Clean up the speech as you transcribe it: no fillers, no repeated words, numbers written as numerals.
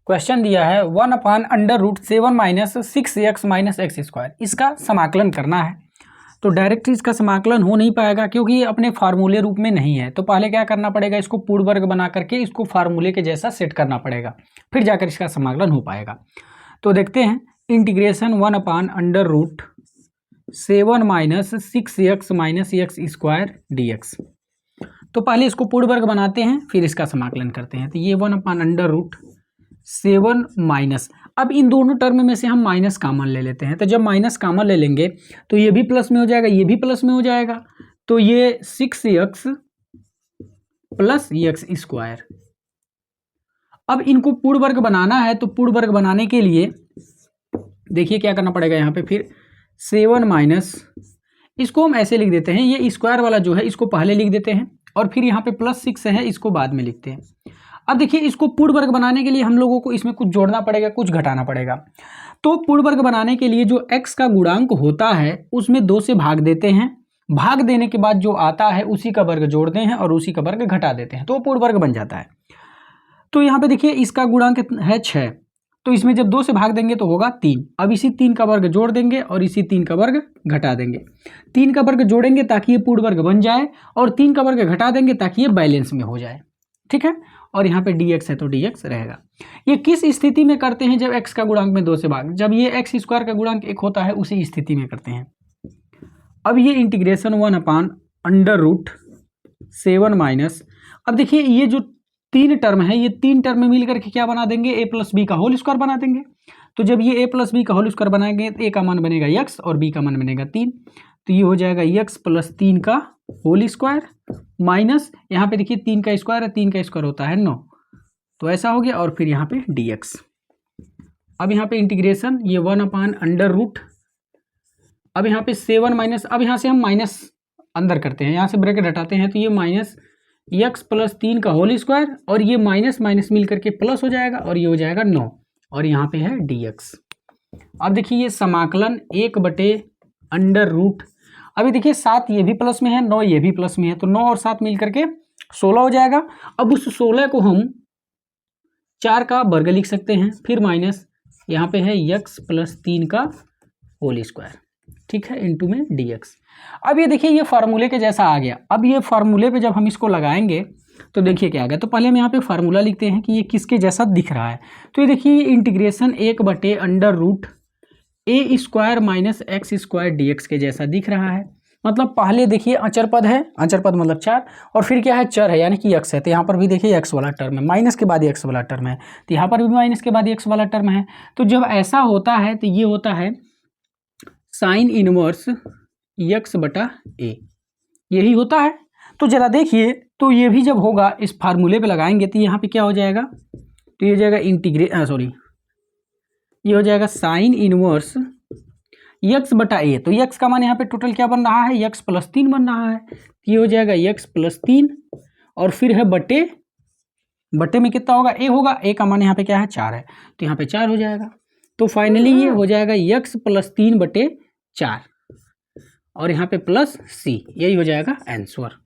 Question दिया है 1/√7 minus 6x minus x square, इसका समाकलन करना है। तो डायरेक्ट इसका समाकलन हो नहीं पाएगा क्योंकि ये अपने फार्मूले रूप में नहीं है। तो पहले क्या करना पड़ेगा, इसको पूर्ण वर्ग बना करके इसको फार्मूले के जैसा सेट करना पड़ेगा, फिर जाकर इसका समाकलन हो पाएगा। तो देखते हैं, integration 1/√7 minus 6x minus x square dx। तो पहले इसको पूर्ण वर्ग बनाते हैं, फिर इसका समाकलन करते हैं। तो ये 1/√7 माइनस, अब इन दोनों टर्म में से हम माइनस कॉमन ले लेते हैं। तो जब माइनस कॉमन ले लेंगे तो ये भी प्लस में हो जाएगा, ये भी प्लस में हो जाएगा। तो ये 6x प्लस एक्स स्क्वायर। अब इनको पूर्ण वर्ग बनाना है, तो पूर्ण वर्ग बनाने के लिए देखिए क्या करना पड़ेगा, यहाँ पे फिर 7 माइनस, इसको हम ऐसे लिख देते हैं, ये स्क्वायर वाला जो है इसको पहले लिख देते हैं और फिर यहाँ पे प्लस 6 है, इसको बाद में लिखते हैं। अब देखिए, इसको पूर्ण वर्ग बनाने के लिए हम लोगों को इसमें कुछ जोड़ना पड़ेगा, कुछ घटाना पड़ेगा। तो पूर्ण वर्ग बनाने के लिए जो x का गुणांक होता है उसमें 2 से भाग देते हैं, भाग देने के बाद जो आता है उसी का वर्ग जोड़ते हैं और उसी का वर्ग घटा देते हैं, तो पूर्ण वर्ग बन जाता है। तो यहाँ पे देखिए, इसका गुणांक है 6, तो इसमें जब 2 से भाग देंगे तो होगा 3। अब इसी 3 का वर्ग जोड़ देंगे और इसी 3 का वर्ग घटा देंगे। 3 का वर्ग जोड़ेंगे ताकि ये पूर्ण वर्ग बन जाए और 3 का वर्ग घटा देंगे ताकि ये बैलेंस में हो जाए, ठीक है। और यहाँ पे dx है तो dx रहेगा। ये किस स्थिति में करते हैं, जब x का गुणांक में 2 से भाग, जब ये x स्क्वायर का गुणांक 1 होता है उसी स्थिति में करते हैं। अब ये इंटीग्रेशन 1/√7 माइनस, अब देखिए ये जो 3 टर्म है, ये 3 टर्म में मिल करके क्या बना देंगे, a प्लस बी का होल स्क्वायर बना देंगे। तो जब ये a प्लस बी का होल स्क्वायर बनाएंगे तो a का मान बनेगा x और b का मान बनेगा 3, तो ये हो जाएगा x प्लस 3 का होल स्क्वायर माइनस, यहाँ पे देखिए 3 का स्क्वायर है, 3 का स्क्वायर होता है 9, तो ऐसा हो गया। और फिर यहाँ पे dx। अब यहाँ पे इंटीग्रेशन ये 1/√, अब यहाँ पे 7 माइनस, अब यहाँ से हम माइनस अंदर करते हैं, यहाँ से ब्रैकेट हटाते हैं, तो ये माइनस x प्लस 3 का होल स्क्वायर और ये माइनस माइनस मिल करके प्लस हो जाएगा और ये हो जाएगा 9 और यहाँ पे है dx। अब देखिए ये समाकलन 1/√, अभी देखिए 7 ये भी प्लस में है, 9 ये भी प्लस में है, तो 9 और 7 मिल करके 16 हो जाएगा। अब उस 16 को हम 4 का वर्ग लिख सकते हैं, फिर माइनस यहाँ पे है x प्लस 3 का होल स्क्वायर, ठीक है, इनटू में dx। अब ये देखिए ये फार्मूले के जैसा आ गया। अब ये फार्मूले पे जब हम इसको लगाएंगे तो देखिए क्या आ गया। तो पहले हम यहाँ पे फार्मूला लिखते हैं कि ये किसके जैसा दिख रहा है। तो ये देखिए integration 1/√a square minus x square dx के जैसा दिख रहा है। मतलब पहले देखिए अचर पद है, अचर पद मतलब 4, और फिर क्या है, चर है यानी कि x है। तो यहाँ पर भी देखिए x वाला टर्म है, माइनस के बाद x वाला टर्म है, तो यहाँ पर भी माइनस के बाद x वाला टर्म है। तो जब ऐसा होता है तो ये होता है साइन इनवर्स x/a, यही होता है। तो जरा देखिए, तो ये भी जब होगा इस फार्मूले पे लगाएंगे तो यहाँ पे क्या हो जाएगा, तो ये हो जाएगा ये हो जाएगा साइन इनवर्स x/a। तो x का मान यहाँ पे टोटल क्या बन रहा है, x प्लस 3 बन रहा है, तो ये हो जाएगा x प्लस 3 और फिर है बटे में कितना होगा, a होगा, a का मान यहाँ पे क्या है 4 है, तो यहाँ पे 4 हो जाएगा। तो फाइनली ये हो जाएगा x प्लस 3/4 और यहाँ पे प्लस c, यही हो जाएगा आंसर।